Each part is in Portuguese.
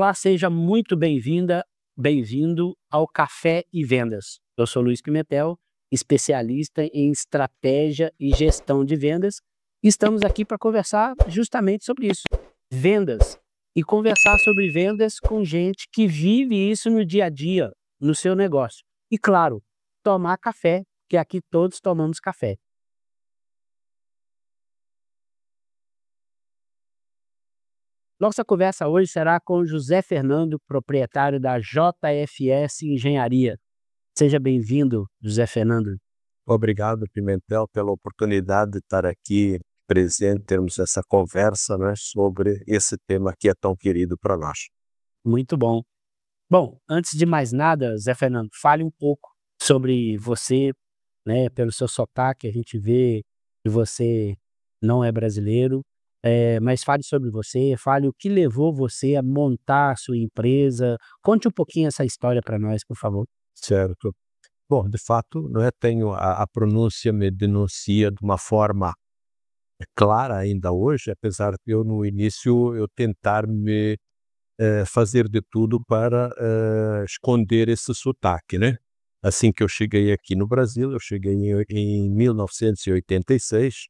Olá, seja muito bem-vinda, bem-vindo ao Café e Vendas. Eu sou Luiz Pimentel, especialista em estratégia e gestão de vendas. E estamos aqui para conversar justamente sobre isso, vendas. E conversar sobre vendas com gente que vive isso no dia a dia, no seu negócio. E claro, tomar café, que aqui todos tomamos café. Nossa conversa hoje será com José Fernando, proprietário da JFS Engenharia. Seja bem-vindo, José Fernando. Obrigado, Pimentel, pela oportunidade de estar aqui presente, termos essa conversa, né, sobre esse tema que é tão querido para nós. Muito bom. Bom, antes de mais nada, Zé Fernando, fale um pouco sobre você, né? Pelo seu sotaque, a gente vê que você não é brasileiro, mas fale sobre você, fale o que levou você a montar a sua empresa. Conte um pouquinho essa história para nós, por favor. Certo. Bom, de fato, não é, tenho a pronúncia me denuncia de uma forma clara ainda hoje, apesar de eu no início eu tentar me fazer de tudo para esconder esse sotaque, né? Assim que eu cheguei aqui no Brasil, eu cheguei em 1986,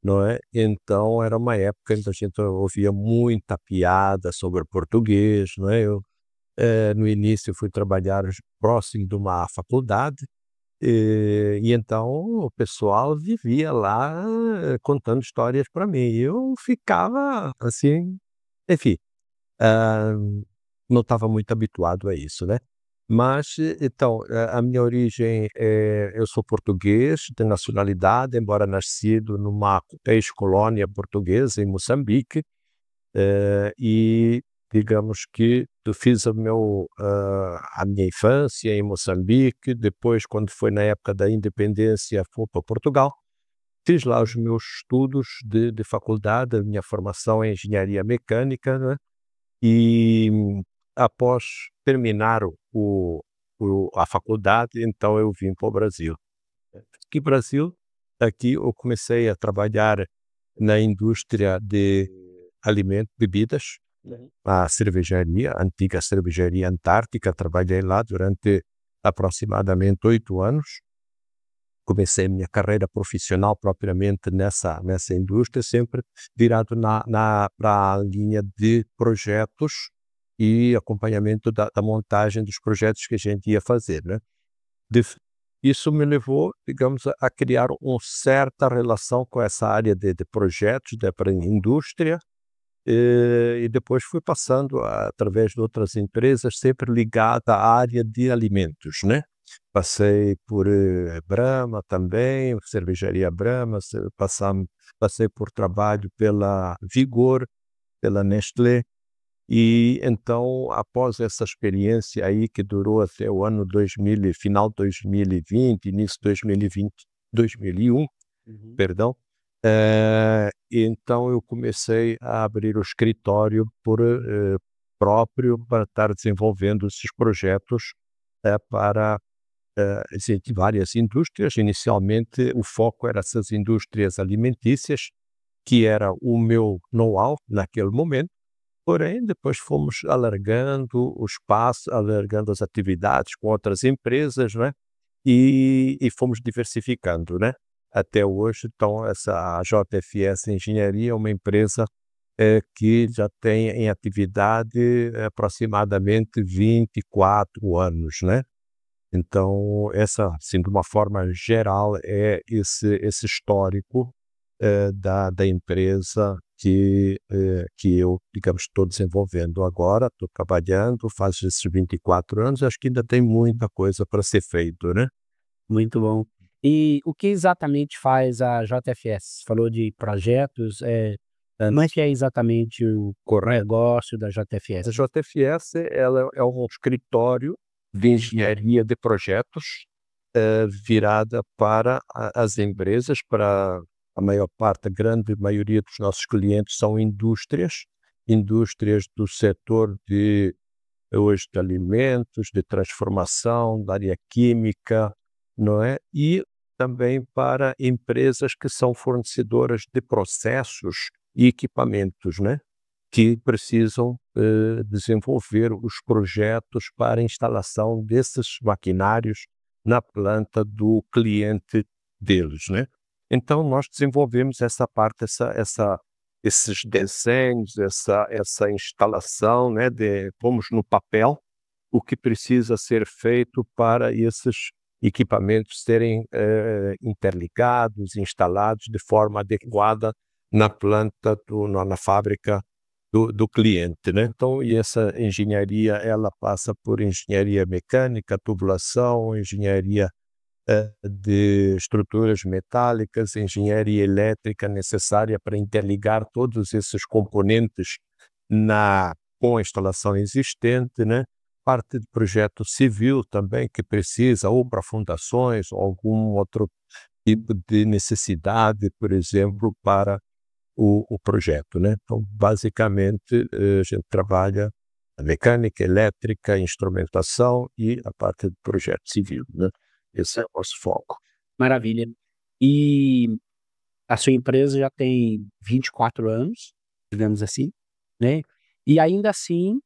não é? Então era uma época em que a gente ouvia muita piada sobre português, não é? Eu, no início, fui trabalhar próximo de uma faculdade, e então o pessoal vivia lá contando histórias para mim. E eu ficava assim, enfim, ah, não estava muito habituado a isso, né? Mas, então, a minha origem, eu sou português, de nacionalidade, embora nascido numa ex-colônia portuguesa, em Moçambique, e digamos que eu fiz a minha infância em Moçambique, depois, quando foi na época da independência, fui para Portugal, fiz lá os meus estudos de faculdade, a minha formação em engenharia mecânica, né? E após terminar a faculdade, então eu vim para o Brasil. Aqui Brasil, aqui eu comecei a trabalhar na indústria de alimentos, bebidas, a cervejaria, a antiga cervejaria Antártica. Trabalhei lá durante aproximadamente 8 anos. Comecei minha carreira profissional propriamente nessa indústria, sempre virado para a linha de projetos e acompanhamento da montagem dos projetos que a gente ia fazer, né? De Isso me levou, digamos, a criar uma certa relação com essa área de projetos, para a indústria, e depois fui passando através de outras empresas, sempre ligada à área de alimentos, né? Passei por Brahma também, cervejaria Brahma, passei por trabalho pela Vigor, pela Nestlé. E então, após essa experiência aí, que durou até o ano 2000, final de 2020, início de 2020, 2001, Uhum. perdão, então eu comecei a abrir o escritório próprio para estar desenvolvendo esses projetos para assim, de várias indústrias. Inicialmente o foco era essas indústrias alimentícias, que era o meu know-how naquele momento. Porém, depois fomos alargando o espaço, alargando as atividades com outras empresas, né? E fomos diversificando, né? Até hoje, então, a JFS Engenharia é uma empresa que já tem em atividade aproximadamente 24 anos, né? Então, essa, assim, de uma forma geral, é esse histórico da empresa que eu, digamos, estou desenvolvendo agora, estou trabalhando, faz esses 24 anos, acho que ainda tem muita coisa para ser feito, né? Muito bom. E o que exatamente faz a JFS? Falou de projetos, mas que é exatamente o Correto. negócio da A JFS? JFS, ela é um escritório de engenharia de projetos virada para as empresas, para a maior parte, a grande maioria dos nossos clientes são indústrias do setor hoje de alimentos, de transformação, da área química, não é? E também para empresas que são fornecedoras de processos e equipamentos, né? que precisam desenvolver os projetos para a instalação desses maquinários na planta do cliente deles, né? Então, nós desenvolvemos essa parte, esses desenhos, essa instalação, né, pomos no papel o que precisa ser feito para esses equipamentos serem interligados, instalados de forma adequada na planta, na fábrica do cliente, né? Então, e essa engenharia, ela passa por engenharia mecânica, tubulação, engenharia de estruturas metálicas, engenharia elétrica necessária para interligar todos esses componentes com a instalação existente, né? Parte de projeto civil também que precisa, ou para fundações, ou algum outro tipo de necessidade, por exemplo, para o projeto, né? Então, basicamente, a gente trabalha a mecânica, elétrica, instrumentação e a parte de projeto civil, né? Esse é o nosso foco. Maravilha. E a sua empresa já tem 24 anos, digamos assim, né? E ainda assim,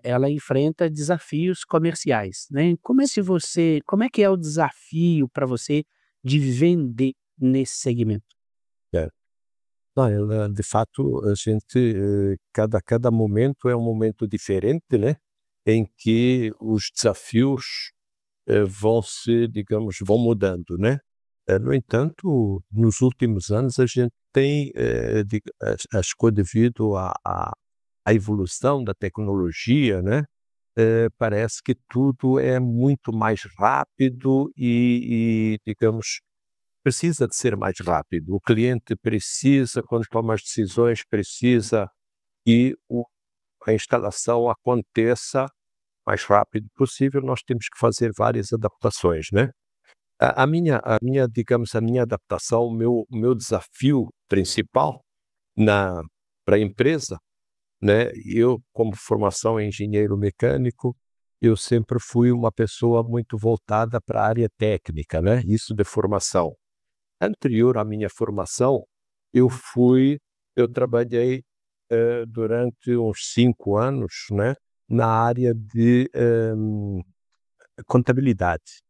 ela enfrenta desafios comerciais, né? Como é que é o desafio para você de vender nesse segmento? Não, de fato, a gente, cada momento é um momento diferente, né? Em que os desafios vão mudando, né? No entanto, nos últimos anos a gente tem, acho que devido à evolução da tecnologia, né? Parece que tudo é muito mais rápido digamos, precisa de ser mais rápido. O cliente precisa, quando toma as decisões, precisa que a instalação aconteça mais rápido possível. Nós temos que fazer várias adaptações, né? Digamos, a minha adaptação, o meu desafio principal para a empresa, né? Eu, como formação em engenheiro mecânico, eu sempre fui uma pessoa muito voltada para a área técnica, né? Isso de formação. Anterior à minha formação, eu trabalhei durante uns 5 anos, né, na área de contabilidade,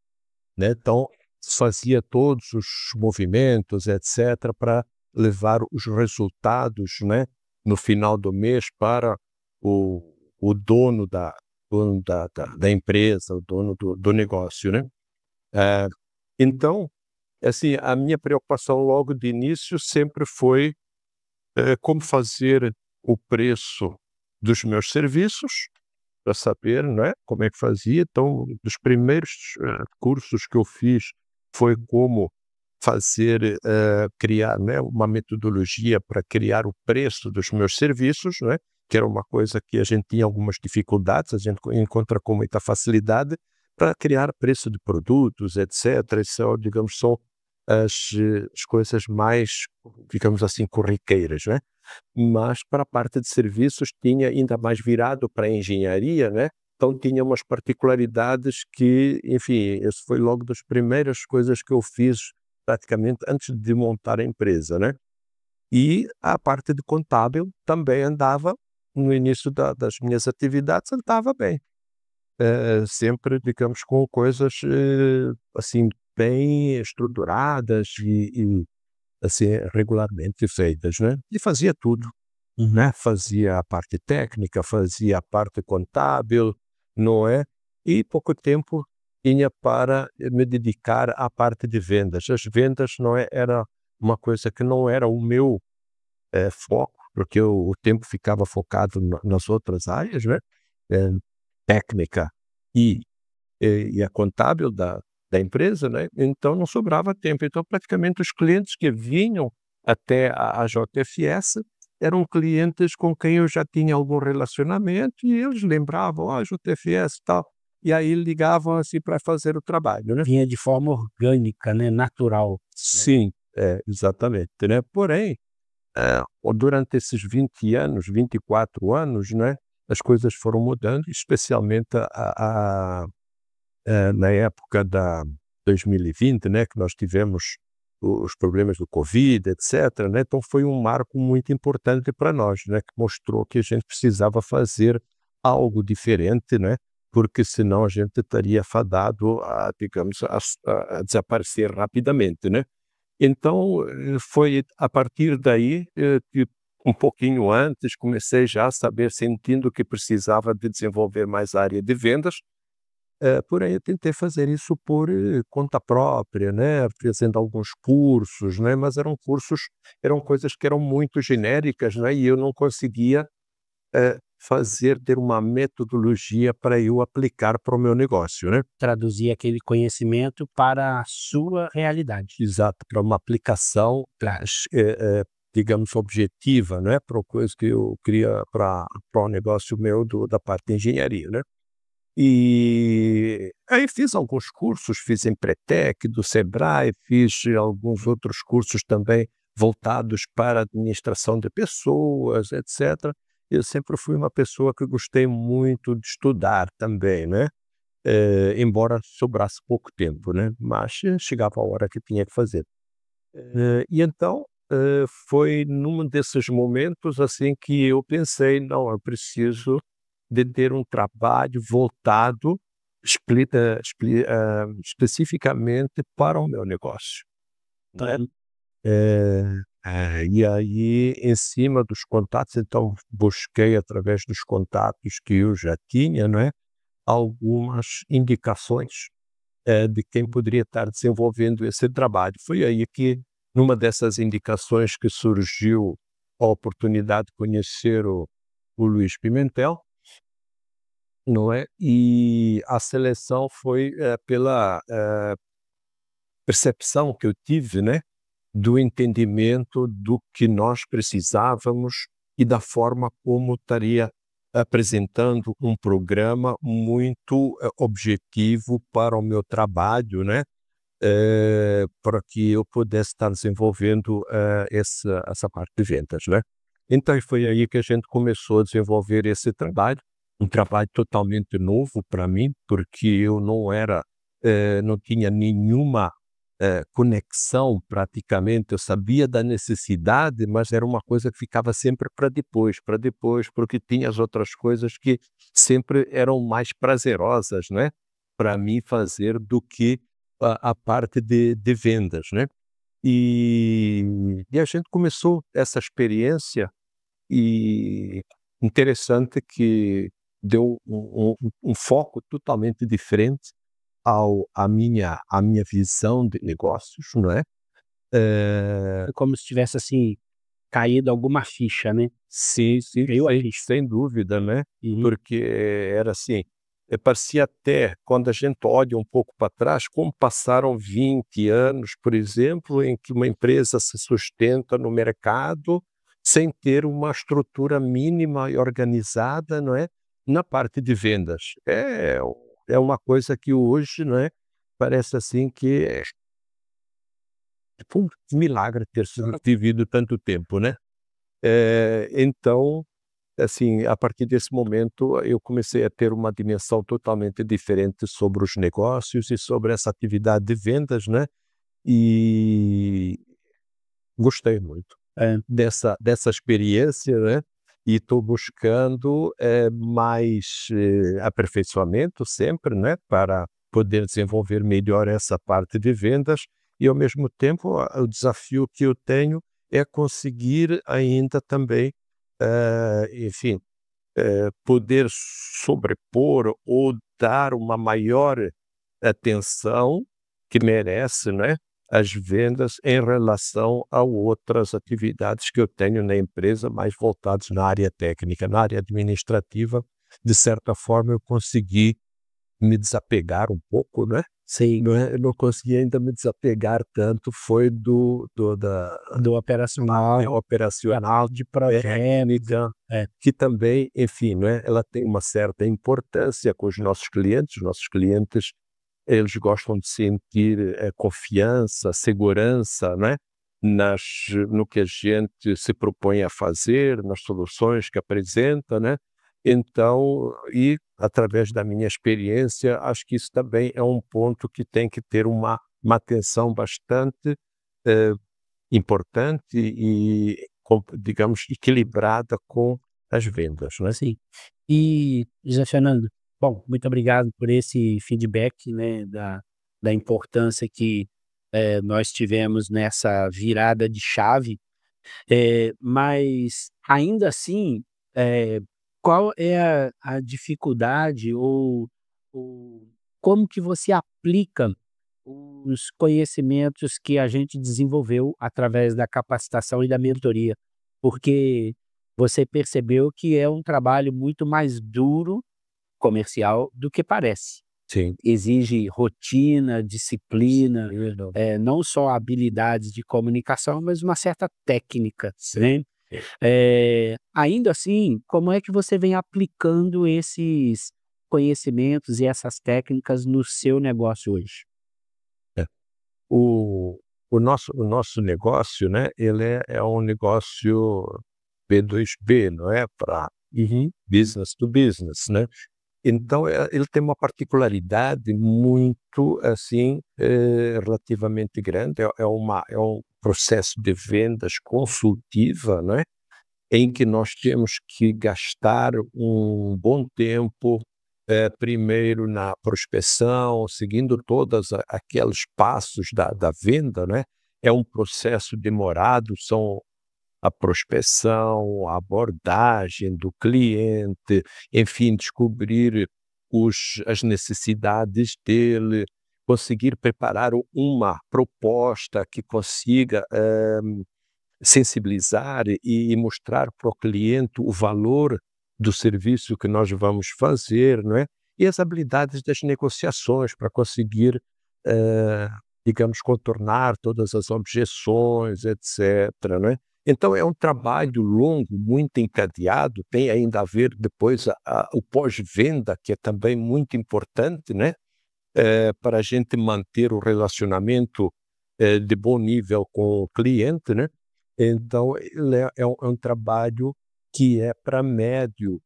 né? Então, fazia todos os movimentos, etc., para levar os resultados, né, no final do mês para o dono da empresa, o dono do negócio, né? Então, assim, a minha preocupação logo de início sempre foi como fazer o preço dos meus serviços, para saber, não é, como é que fazia. Então, dos primeiros cursos que eu fiz foi como criar, né, uma metodologia para criar o preço dos meus serviços, não é? Que era uma coisa que a gente tinha algumas dificuldades, a gente encontra com muita facilidade para criar preço de produtos, etc. Isso, digamos, são as coisas mais, digamos assim, corriqueiras, né? Mas para a parte de serviços tinha ainda mais virado para a engenharia, né? Então tinha umas particularidades que, enfim, isso foi logo das primeiras coisas que eu fiz praticamente antes de montar a empresa, né? E a parte de contábil também andava, no início das minhas atividades, andava bem. Sempre, digamos, com coisas assim, bem estruturadas e assim, regularmente feitas, né? E fazia tudo, né? Fazia a parte técnica, fazia a parte contábil, não é? E pouco tempo tinha para me dedicar à parte de vendas. As vendas não era uma coisa que não era o meu foco, porque o tempo ficava focado nas outras áreas, né? Eh, Técnica e a contábil da empresa, né? Então não sobrava tempo. Então praticamente os clientes que vinham até a JFS eram clientes com quem eu já tinha algum relacionamento e eles lembravam, JFS e tal, e aí ligavam assim para fazer o trabalho, né? Vinha de forma orgânica, né, natural. Sim, exatamente, né? Porém, durante esses 20 anos, 24 anos, né, as coisas foram mudando, especialmente na época da 2020, né, que nós tivemos os problemas do Covid, etc., né? Então foi um marco muito importante para nós, né? Que mostrou que a gente precisava fazer algo diferente, né? Porque senão a gente estaria fadado a, digamos, a desaparecer rapidamente, né? Então, foi a partir daí que um pouquinho antes comecei já a saber, sentindo que precisava de desenvolver mais a área de vendas, por aí eu tentei fazer isso por conta própria, né, fazendo alguns cursos, né, mas eram coisas que eram muito genéricas, né, e eu não conseguia ter uma metodologia para eu aplicar para o meu negócio, né. Traduzir aquele conhecimento para a sua realidade. Exato, para uma aplicação, digamos, objetiva, né, para coisa que eu queria para o negócio meu da parte de engenharia, né. E aí fiz alguns cursos, fiz Empretec, do Sebrae, fiz alguns outros cursos também voltados para administração de pessoas, etc. Eu sempre fui uma pessoa que gostei muito de estudar também, né? Embora sobrasse pouco tempo, né? Mas chegava a hora que tinha que fazer. E então foi num desses momentos assim que eu pensei, não, eu preciso de ter um trabalho voltado especificamente para o meu negócio, né? Então, E aí, em cima dos contatos, então busquei através dos contatos que eu já tinha, não é, algumas indicações de quem poderia estar desenvolvendo esse trabalho. Foi aí que, numa dessas indicações, que surgiu a oportunidade de conhecer o Luís Pimentel, não é? E a seleção foi pela percepção que eu tive, né, do entendimento do que nós precisávamos e da forma como estaria apresentando um programa muito objetivo para o meu trabalho, né? Para que eu pudesse estar desenvolvendo essa parte de vendas, né? Então foi aí que a gente começou a desenvolver esse trabalho, um trabalho totalmente novo para mim, porque eu não tinha nenhuma conexão praticamente, eu sabia da necessidade, mas era uma coisa que ficava sempre para depois, porque tinha as outras coisas que sempre eram mais prazerosas, né, para mim fazer do que a parte de vendas, né. E a gente começou essa experiência e interessante que deu um foco totalmente diferente à minha visão de negócios, não é? é como se tivesse, assim, caído alguma ficha, né. Sim, sim, Caiu a ficha. sem dúvida, né? Uhum. Porque era assim, parecia até, quando a gente olha um pouco para trás, como passaram 20 anos, por exemplo, em que uma empresa se sustenta no mercado sem ter uma estrutura mínima e organizada, não é? Na parte de vendas. É uma coisa que hoje, não é? Parece assim que foi um milagre ter sobrevivido tanto tempo, né? Então, assim, a partir desse momento, eu comecei a ter uma dimensão totalmente diferente sobre os negócios e sobre essa atividade de vendas, né? E gostei muito É. dessa experiência, né? E estou buscando mais aperfeiçoamento sempre, né? Para poder desenvolver melhor essa parte de vendas e, ao mesmo tempo, o desafio que eu tenho é conseguir ainda também, enfim, poder sobrepor ou dar uma maior atenção que merece, né, as vendas em relação a outras atividades que eu tenho na empresa, mais voltados na área técnica. Na área administrativa, de certa forma, eu consegui me desapegar um pouco, né? Sim, Não é, eu não consegui ainda me desapegar tanto, foi da do operacional, operacional, de projeto. técnica, É. que também, enfim, não é, ela tem uma certa importância com os nossos clientes. Os nossos clientes, eles gostam de sentir confiança, segurança, não é, no que a gente se propõe a fazer, nas soluções que apresenta, né? Então, e através da minha experiência, acho que isso também é um ponto que tem que ter uma atenção bastante importante e, digamos, equilibrada com as vendas, né? Sim. E, José Fernando, bom, muito obrigado por esse feedback, né, da importância que nós tivemos nessa virada de chave, mas ainda assim, qual é a dificuldade ou como que você aplica os conhecimentos que a gente desenvolveu através da capacitação e da mentoria? Porque você percebeu que é um trabalho muito mais duro, comercial, do que parece. Sim. Exige rotina, disciplina, É. não só habilidades de comunicação, mas uma certa técnica, né? Ainda assim, como é que você vem aplicando esses conhecimentos e essas técnicas no seu negócio hoje? É. O nosso negócio, né, ele é um negócio B2B, não é? Para Uhum. business to business, né? Então, ele tem uma particularidade muito, assim, relativamente grande. É um processo de vendas consultiva, não é? Em que nós temos que gastar um bom tempo, primeiro na prospecção, seguindo todas aqueles passos da venda, né? É um processo demorado, são a prospecção, a abordagem do cliente, enfim, descobrir as necessidades dele, conseguir preparar uma proposta que consiga sensibilizar e mostrar para o cliente o valor do serviço que nós vamos fazer, não é? E as habilidades das negociações para conseguir, eh, digamos, contornar todas as objeções, etc., não é? Então é um trabalho longo, muito encadeado, tem ainda a ver depois o pós-venda, que é também muito importante, né? Para a gente manter o relacionamento de bom nível com o cliente, né? Então, ele é um trabalho que é para médio,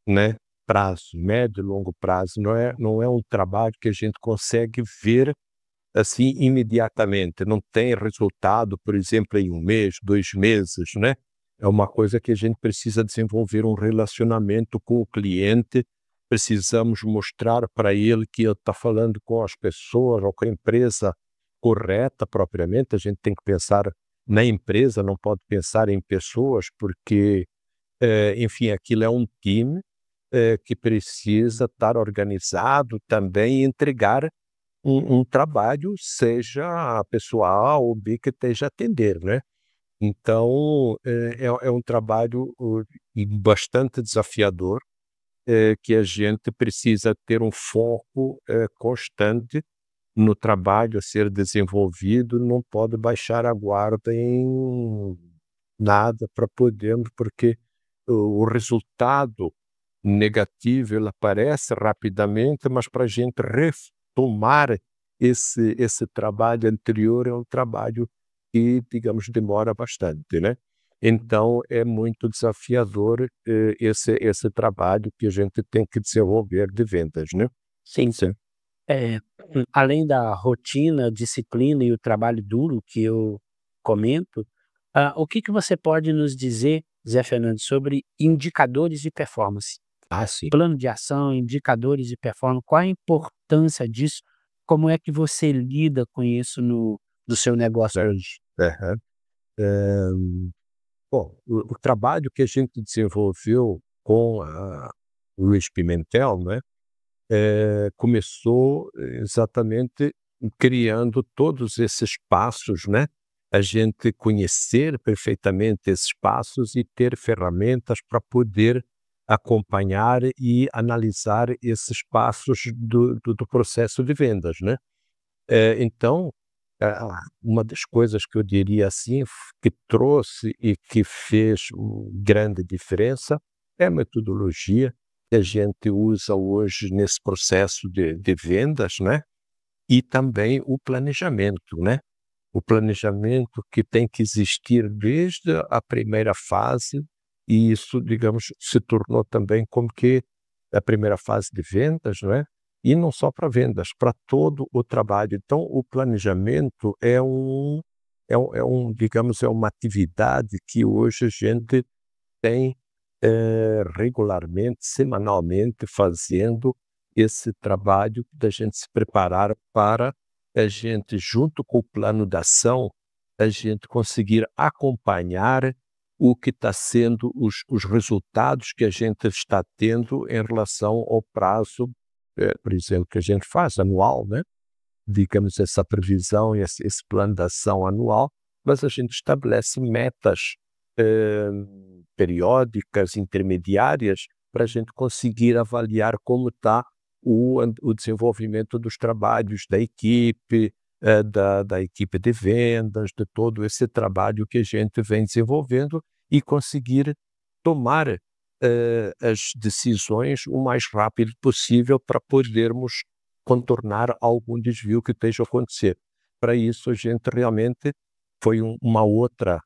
né, prazo, médio e longo prazo. Não é um trabalho que a gente consegue ver assim imediatamente. Não tem resultado, por exemplo, em 1 mês, 2 meses, né? É uma coisa que a gente precisa desenvolver um relacionamento com o cliente. Precisamos mostrar para ele que ele está falando com as pessoas ou com a empresa correta propriamente. A gente tem que pensar na empresa, não pode pensar em pessoas, porque, enfim, aquilo é um time que precisa estar organizado também e entregar um trabalho, seja a pessoa A ou B que esteja a atender, né? Então, é um trabalho e bastante desafiador, que a gente precisa ter um foco constante no trabalho a ser desenvolvido, não pode baixar a guarda em nada para podermos, porque o resultado negativo ele aparece rapidamente, mas para a gente retomar esse trabalho anterior é um trabalho que, digamos, demora bastante, né? Então é muito desafiador esse trabalho que a gente tem que desenvolver de vendas, né? Sim. Sim. É, além da rotina, disciplina e o trabalho duro que eu comento, o que que você pode nos dizer, Zé Fernando, sobre indicadores de performance? Ah, sim. Plano de ação, indicadores de performance, qual a importância disso? Como é que você lida com isso no seu negócio Certo. hoje? Aham. Eh, Bom, o trabalho que a gente desenvolveu com a Luiz Pimentel, né, começou exatamente criando todos esses passos, né, a gente conhecer perfeitamente esses passos e ter ferramentas para poder acompanhar e analisar esses passos do processo de vendas, né. Então, uma das coisas que eu diria assim, que trouxe e que fez grande diferença é a metodologia que a gente usa hoje nesse processo de vendas, né? E também o planejamento, né? O planejamento que tem que existir desde a primeira fase, e isso, digamos, se tornou também como que a primeira fase de vendas, não é? E não só para vendas, para todo o trabalho. Então, o planejamento é digamos, é uma atividade que hoje a gente tem regularmente, semanalmente, fazendo esse trabalho da gente se preparar para a gente, junto com o plano de ação, a gente conseguir acompanhar o que está sendo os resultados que a gente está tendo em relação ao prazo, por exemplo, que a gente faz anual, né? Digamos, essa previsão, esse plano de ação anual, mas a gente estabelece metas periódicas, intermediárias, para a gente conseguir avaliar como está o desenvolvimento dos trabalhos da equipe, da equipe de vendas, de todo esse trabalho que a gente vem desenvolvendo e conseguir tomar as decisões o mais rápido possível para podermos contornar algum desvio que esteja a acontecer. Para isso, a gente realmente foi uma outra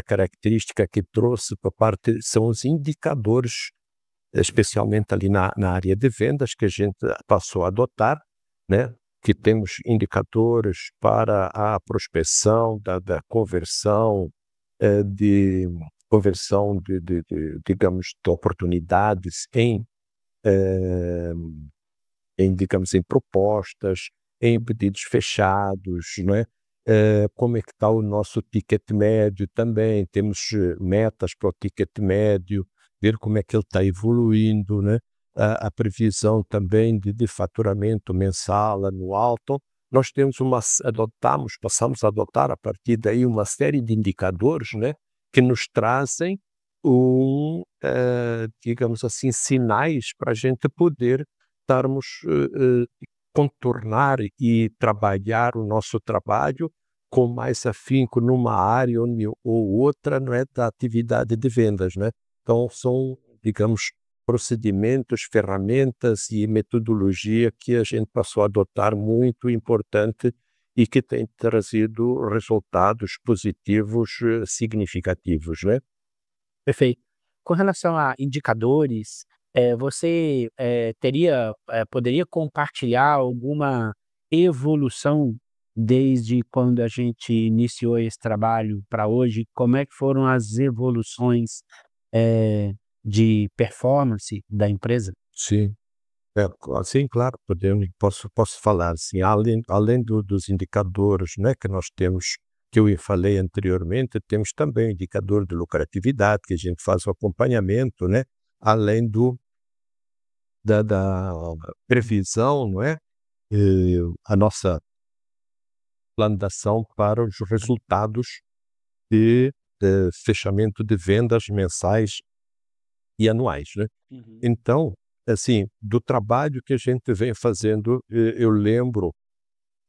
característica que trouxe para parte, são os indicadores, especialmente ali na área de vendas, que a gente passou a adotar, né? Que temos indicadores para a prospecção, da conversão, digamos, de oportunidades digamos, em propostas, em pedidos fechados, não é? Como é que está o nosso ticket médio também, temos metas para o ticket médio, ver como é que ele está evoluindo, né? A previsão também de faturamento mensal, anual. Então, nós passamos a adotar a partir daí uma série de indicadores, né? Que nos trazem digamos assim, sinais para a gente poder estarmos contornar e trabalhar o nosso trabalho com mais afinco numa área ou outra, não é, da atividade de vendas, né? Então são, digamos, procedimentos, ferramentas e metodologia que a gente passou a adotar muito importante e que tem trazido resultados positivos significativos, né? Perfeito. Com relação a indicadores, você poderia compartilhar alguma evolução desde quando a gente iniciou esse trabalho para hoje? Como é que foram as evoluções, de performance da empresa? Sim. Sim, claro, posso falar, sim, além dos indicadores, né, que nós temos, que eu falei anteriormente, temos também o indicador de lucratividade, que a gente faz o acompanhamento, né, além da previsão, não é, a nossa plano de ação para os resultados de fechamento de vendas mensais e anuais, né. Uhum. Então, assim, do trabalho que a gente vem fazendo, eu lembro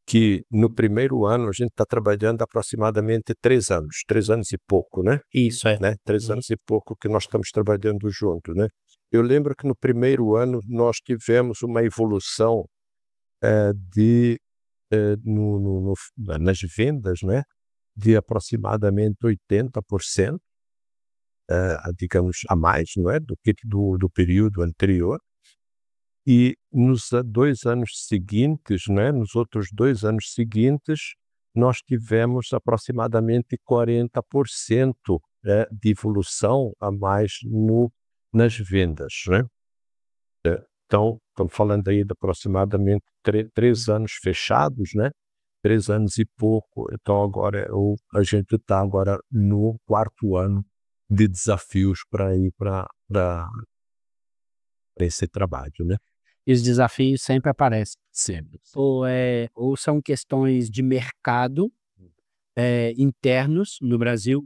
que no primeiro ano a gente está trabalhando aproximadamente 3 anos e pouco, né? Isso, é. 3 Uhum. anos e pouco que nós estamos trabalhando junto, né? Eu lembro que no primeiro ano nós tivemos uma evolução de nas vendas, né? De aproximadamente 80%, digamos, a mais, não é? Do que do período anterior. E nos 2 anos seguintes, né, nos outros 2 anos seguintes, nós tivemos aproximadamente 40%, de evolução a mais nas vendas, né. Então, estamos falando aí de aproximadamente 3 anos fechados, né, 3 anos e pouco. Então agora a gente está agora no 4º ano de desafios para ir para esse trabalho, né. E os desafios sempre aparecem. Sempre. Ou são questões de mercado, internos no Brasil,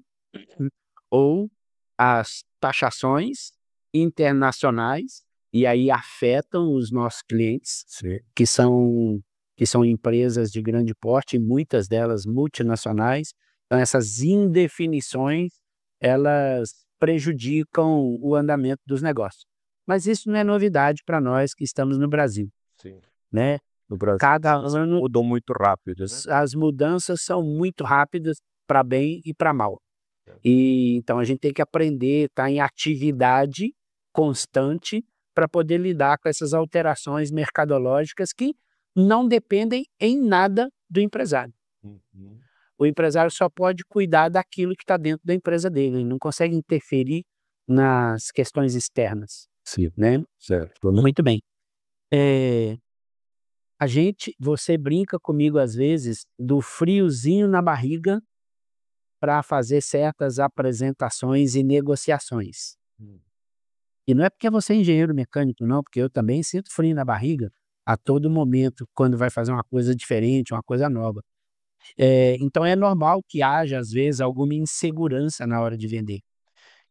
ou as taxações internacionais, e aí afetam os nossos clientes, Sim. que são empresas de grande porte, muitas delas multinacionais. Então essas indefinições, elas prejudicam o andamento dos negócios. Mas isso não é novidade para nós que estamos no Brasil, Sim. né. No Brasil Cada ano mudou muito rápido, né? as mudanças são muito rápidas para bem e para mal. É. E então a gente tem que aprender, estar em atividade constante para poder lidar com essas alterações mercadológicas que não dependem em nada do empresário. Uhum. o empresário só pode cuidar daquilo que está dentro da empresa dele, ele não consegue interferir nas questões externas, Sim, né? certo, né? Muito bem. Você brinca comigo às vezes do friozinho na barriga para fazer certas apresentações e negociações. E não é porque você é engenheiro mecânico, não, porque eu também sinto frio na barriga a todo momento quando vai fazer uma coisa diferente, uma coisa nova. Então é normal que haja, às vezes, alguma insegurança na hora de vender.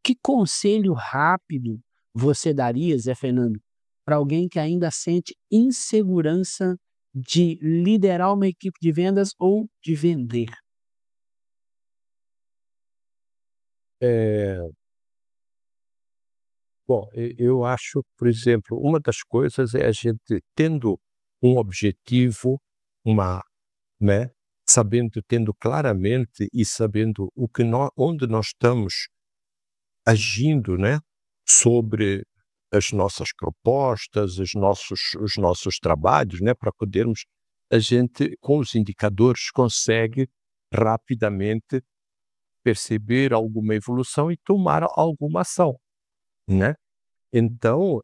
Que conselho rápido você daria, Zé Fernando, para alguém que ainda sente insegurança de liderar uma equipe de vendas ou de vender? É, bom, eu acho, por exemplo, uma das coisas é a gente tendo um objetivo, uma, né, sabendo, tendo claramente e sabendo o que onde nós estamos agindo, né, sobre as nossas propostas, os nossos trabalhos, né, para podermos, a gente, com os indicadores, consegue rapidamente perceber alguma evolução e tomar alguma ação, né? Então,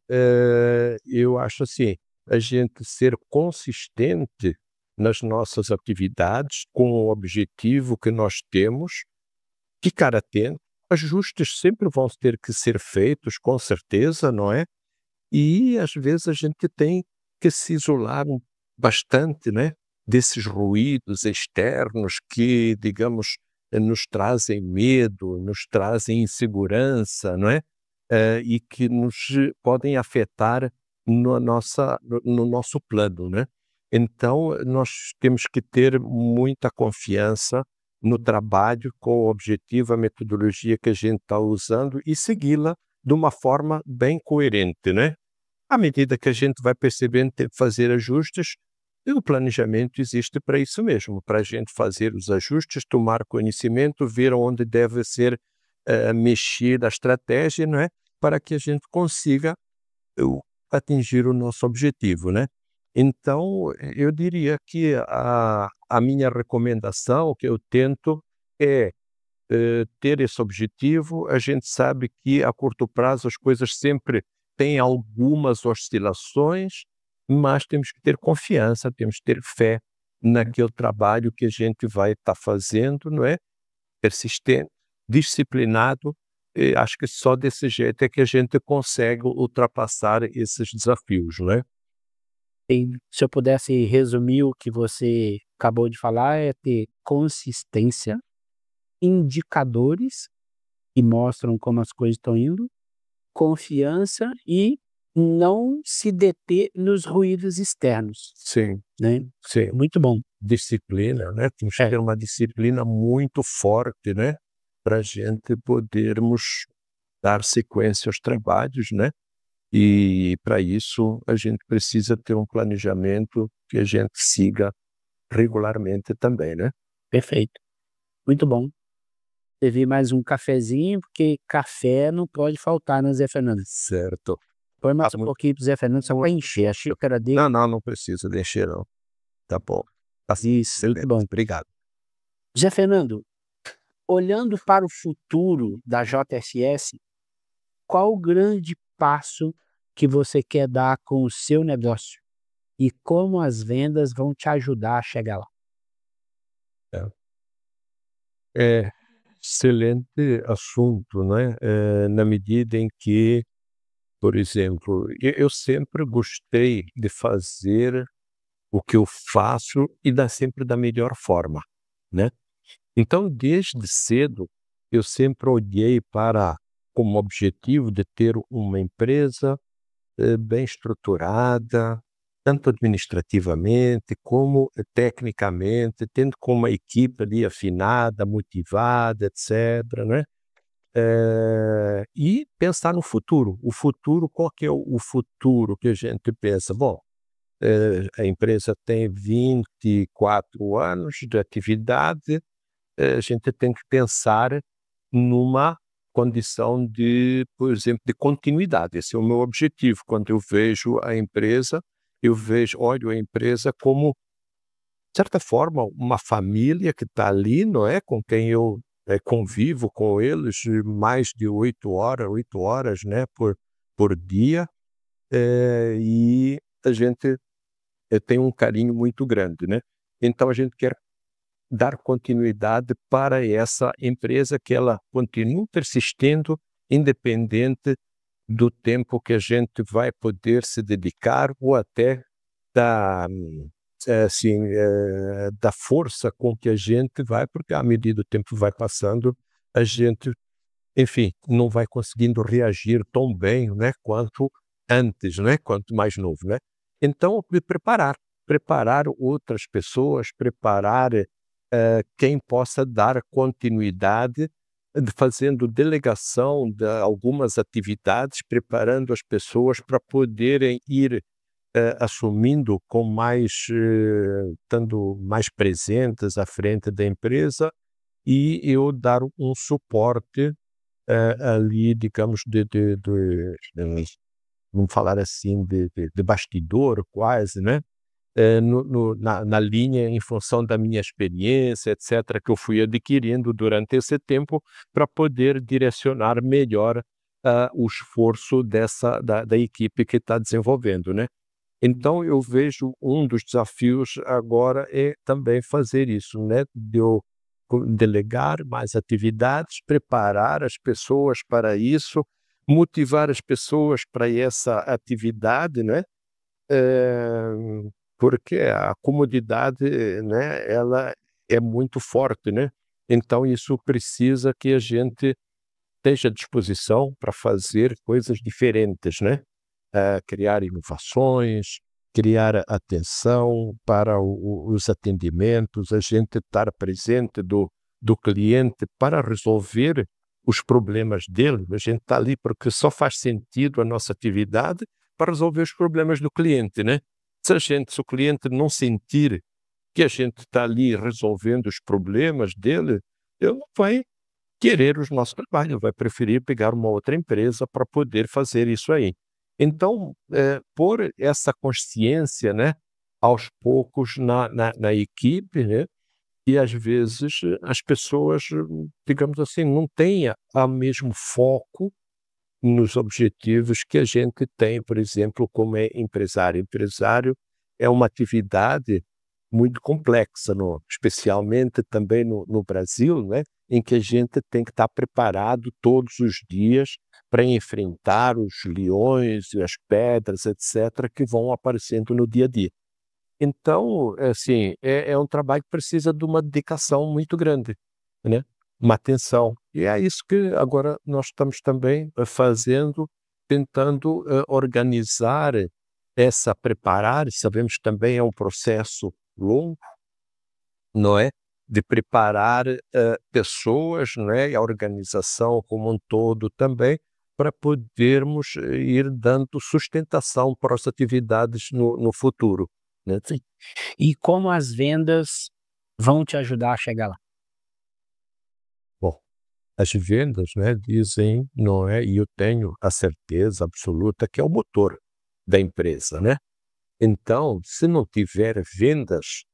eu acho assim, a gente ser consistente nas nossas atividades, com o objetivo que nós temos, ficar atento, ajustes sempre vão ter que ser feitos, com certeza, não é? E às vezes a gente tem que se isolar bastante, né, desses ruídos externos que, digamos, nos trazem medo, nos trazem insegurança, não é? E que nos podem afetar no nosso plano, né? Então, nós temos que ter muita confiança no trabalho, com o objetivo, a metodologia que a gente está usando e segui-la de uma forma bem coerente, né? À medida que a gente vai percebendo, tem que fazer ajustes, e o planejamento existe para isso mesmo, para a gente fazer os ajustes, tomar conhecimento, ver onde deve ser mexida a estratégia, não é? Para que a gente consiga atingir o nosso objetivo, né? Então, eu diria que a minha recomendação, o que eu tento, é ter esse objetivo. A gente sabe que a curto prazo as coisas sempre têm algumas oscilações, mas temos que ter confiança, temos que ter fé naquele trabalho que a gente vai estar fazendo, não é? Persistente, disciplinado. Acho que só desse jeito é que a gente consegue ultrapassar esses desafios, não é? E se eu pudesse resumir o que você acabou de falar, é ter consistência, indicadores que mostram como as coisas estão indo, confiança e não se deter nos ruídos externos, Sim, né? sim. Muito bom. Disciplina, né? Temos que É, ter uma disciplina muito forte, né? Para a gente podermos dar sequência aos trabalhos, né? E para isso a gente precisa ter um planejamento que a gente siga regularmente também, né? perfeito. Muito bom. Servir mais um cafezinho, porque café não pode faltar, né, Zé Fernando? Certo. Põe Ah, mais um pouquinho pro Zé Fernando, só para encher a xícara dele. não precisa de encher não. Tá bom. Tá Isso, muito excelente. bom. Obrigado. Zé Fernando, olhando para o futuro da JSS, qual o grande passo que você quer dar com o seu negócio? E como as vendas vão te ajudar a chegar lá? É. É, excelente assunto, né? Na medida em que, por exemplo, eu sempre gostei de fazer o que eu faço e dar sempre da melhor forma, né? Então, desde cedo, eu sempre olhei para como objetivo de ter uma empresa bem estruturada, tanto administrativamente como tecnicamente, tendo com uma equipe ali afinada, motivada, etc., né? E pensar no futuro. O futuro, qual que é o futuro que a gente pensa? Bom, a empresa tem 24 anos de atividade, a gente tem que pensar numa condição de, por exemplo, de continuidade. Esse é o meu objetivo. Quando eu vejo a empresa, olho a empresa como de certa forma, uma família que está ali, não é? Com quem eu convivo com eles mais de 8 horas, né? Por dia, e a gente tem um carinho muito grande, né? Então a gente quer dar continuidade para essa empresa, que ela continue persistindo, independente do tempo que a gente vai poder se dedicar ou até da, assim, da força com que a gente vai, porque à medida do tempo vai passando, a gente, enfim, não vai conseguindo reagir tão bem, né, quanto antes, né, quanto mais novo, né? Então, me preparar outras pessoas, preparar quem possa dar continuidade, fazendo delegação de algumas atividades, preparando as pessoas para poderem ir assumindo com mais, estando mais presentes à frente da empresa, e eu dar um suporte ali, digamos, vamos falar assim, de bastidor quase, né? Na linha, em função da minha experiência, etc., que eu fui adquirindo durante esse tempo, para poder direcionar melhor o esforço da equipe que está desenvolvendo, né? Então, eu vejo um dos desafios agora é também fazer isso, né? De eu delegar mais atividades, preparar as pessoas para isso, motivar as pessoas para essa atividade, né? Eh, Porque a comodidade, né, ela é muito forte, né? Então isso precisa que a gente esteja à disposição para fazer coisas diferentes, né? Criar inovações, criar atenção para os atendimentos, a gente estar presente do cliente para resolver os problemas dele. A gente está ali porque só faz sentido a nossa atividade para resolver os problemas do cliente, né? Se o cliente não sentir que a gente está ali resolvendo os problemas dele, ele não vai querer os nossos trabalhos, vai preferir pegar uma outra empresa para poder fazer isso aí. Então, pôr essa consciência, né, aos poucos na equipe, né, e às vezes as pessoas, digamos assim, não têm o mesmo foco nos objetivos que a gente tem, por exemplo, como é empresário. Empresário é uma atividade muito complexa, especialmente também no Brasil, né, em que a gente tem que estar preparado todos os dias para enfrentar os leões e as pedras, etc., que vão aparecendo no dia a dia. Então, assim, é um trabalho que precisa de uma dedicação muito grande, né? Uma atenção. E é isso que agora nós estamos também fazendo, tentando organizar preparar, sabemos que também é um processo longo, não é? De preparar pessoas, não é? E a organização como um todo também, para podermos ir dando sustentação para as atividades no futuro, né? Sim. E como as vendas vão te ajudar a chegar lá? Bom, as vendas, né, dizem, não é? E eu tenho a certeza absoluta que é o motor da empresa, né? Então, se não tiver vendas,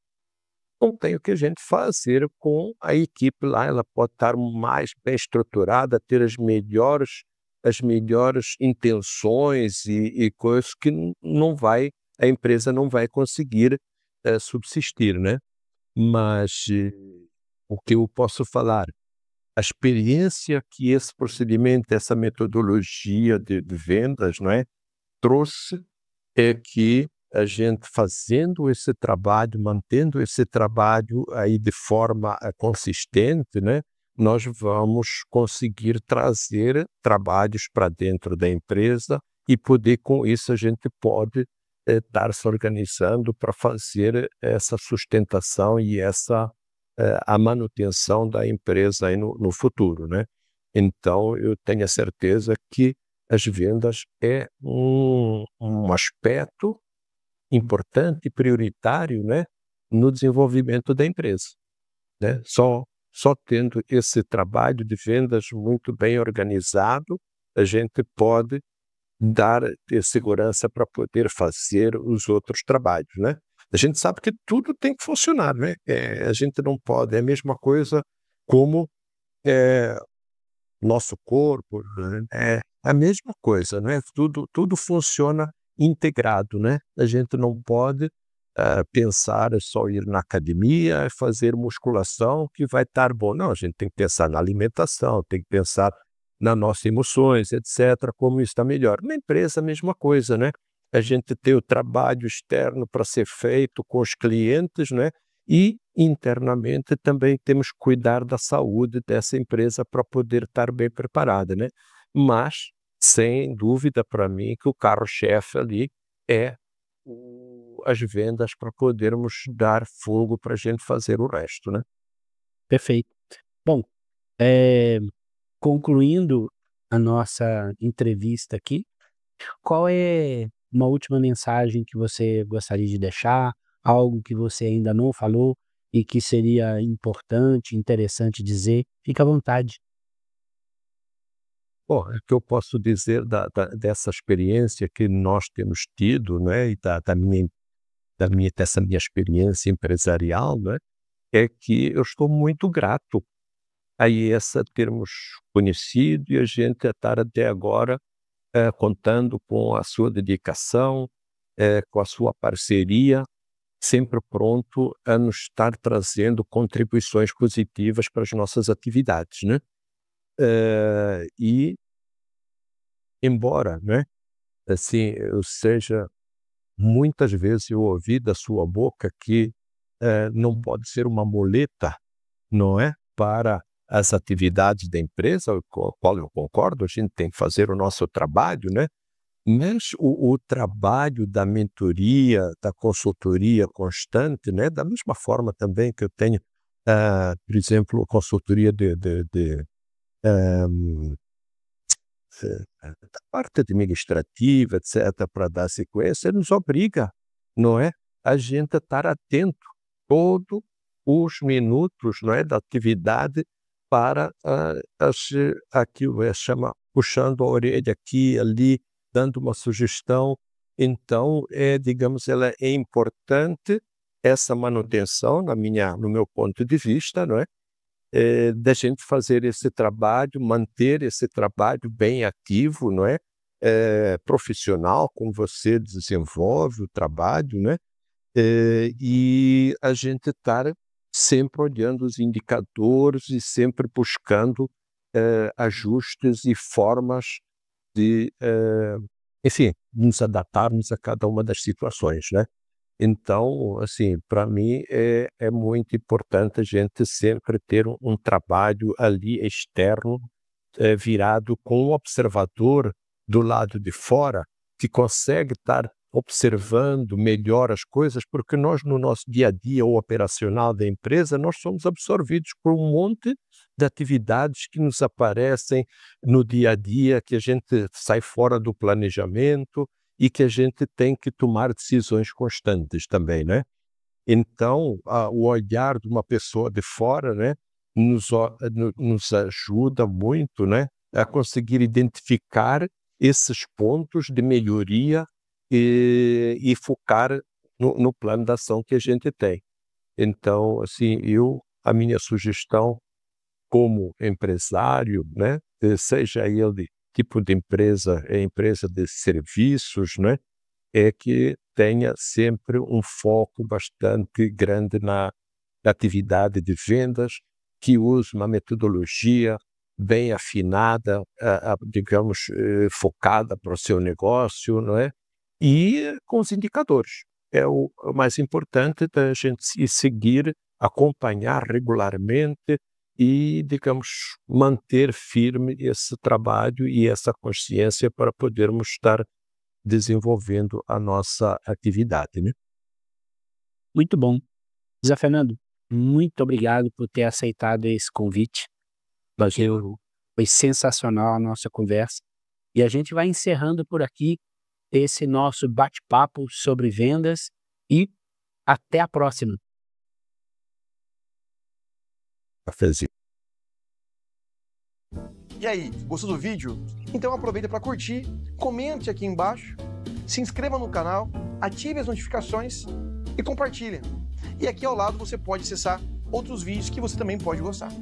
não tem o que a gente fazer com a equipe lá. Ela pode estar mais bem estruturada, ter as melhores intenções e coisas que a empresa não vai conseguir subsistir, né? Mas o que eu posso falar? A experiência que esse procedimento, essa metodologia de vendas, não é, trouxe, é que a gente fazendo esse trabalho, mantendo esse trabalho aí de forma consistente, né, nós vamos conseguir trazer trabalhos para dentro da empresa, e poder, com isso, a gente pode estar se organizando para fazer essa sustentação e a manutenção da empresa aí no futuro, né? Então, eu tenho a certeza que as vendas é um aspecto importante e prioritário, né, no desenvolvimento da empresa, né? Só tendo esse trabalho de vendas muito bem organizado, a gente pode ter segurança para poder fazer os outros trabalhos, né? A gente sabe que tudo tem que funcionar, né? A gente não pode, é a mesma coisa como nosso corpo, né? É a mesma coisa, né? Tudo funciona integrado, né? A gente não pode pensar só ir na academia, fazer musculação que vai estar bom. Não, a gente tem que pensar na alimentação, tem que pensar nas nossas emoções, etc., como está melhor. Na empresa, a mesma coisa, né? A gente tem o trabalho externo para ser feito com os clientes, né? E internamente também temos que cuidar da saúde dessa empresa para poder estar bem preparada, né? Mas, sem dúvida para mim, que o carro-chefe ali é as vendas para podermos dar fogo para a gente fazer o resto, né? Perfeito. Bom, eh, concluindo a nossa entrevista aqui, qual é uma última mensagem que você gostaria de deixar? Algo que você ainda não falou e que seria importante, interessante dizer? Fica à vontade. Bom, o que eu posso dizer dessa experiência que nós temos tido, né, e dessa minha experiência empresarial, né, é que eu estou muito grato a essa termos conhecido e a gente estar até agora contando com a sua dedicação, com a sua parceria, sempre pronto a nos estar trazendo contribuições positivas para as nossas atividades, né? E embora, né, assim, eu seja muitas vezes eu ouvi da sua boca que não pode ser uma muleta, não é, para as atividades da empresa, com a qual eu concordo, a gente tem que fazer o nosso trabalho, né? Mas o trabalho da mentoria, da consultoria constante, né? Da mesma forma também que eu tenho, por exemplo, consultoria da parte administrativa, etc., para dar sequência, nos obriga, não é, a gente a estar atento todos os minutos, não é, da atividade para aquilo chama puxando a orelha aqui e ali, dando uma sugestão. Então, digamos, ela é importante essa manutenção no meu ponto de vista, não é? Da gente fazer esse trabalho, manter esse trabalho bem ativo, não é? Profissional, como você desenvolve o trabalho, né? E a gente estar sempre olhando os indicadores e sempre buscando ajustes e formas de, enfim, nos adaptarmos a cada uma das situações, né? Então, assim, para mim é muito importante a gente sempre ter um trabalho ali externo, virado com um observador do lado de fora, que consegue estar observando melhor as coisas, porque nós, no nosso dia a dia, o operacional da empresa, nós somos absorvidos por um monte de atividades que nos aparecem no dia a dia, que a gente sai fora do planejamento, e que a gente tem que tomar decisões constantes também, né? Então, o olhar de uma pessoa de fora, né, nos ajuda muito, né, a conseguir identificar esses pontos de melhoria e focar no plano de ação que a gente tem. Então, assim, a minha sugestão como empresário, né, seja ele tipo de empresa, empresa de serviços, né, é que tenha sempre um foco bastante grande na atividade de vendas, que use uma metodologia bem afinada, digamos, focada para o seu negócio, não é? E com os indicadores. É o mais importante da gente seguir, acompanhar regularmente e, digamos, manter firme esse trabalho e essa consciência para podermos estar desenvolvendo a nossa atividade, né? Muito bom. Zé Fernando, muito obrigado por ter aceitado esse convite. Foi sensacional a nossa conversa. E a gente vai encerrando por aqui esse nosso bate-papo sobre vendas e até a próxima. Cafezinho. E aí, gostou do vídeo? Então aproveita para curtir, comente aqui embaixo, se inscreva no canal, ative as notificações e compartilha. E aqui ao lado você pode acessar outros vídeos que você também pode gostar.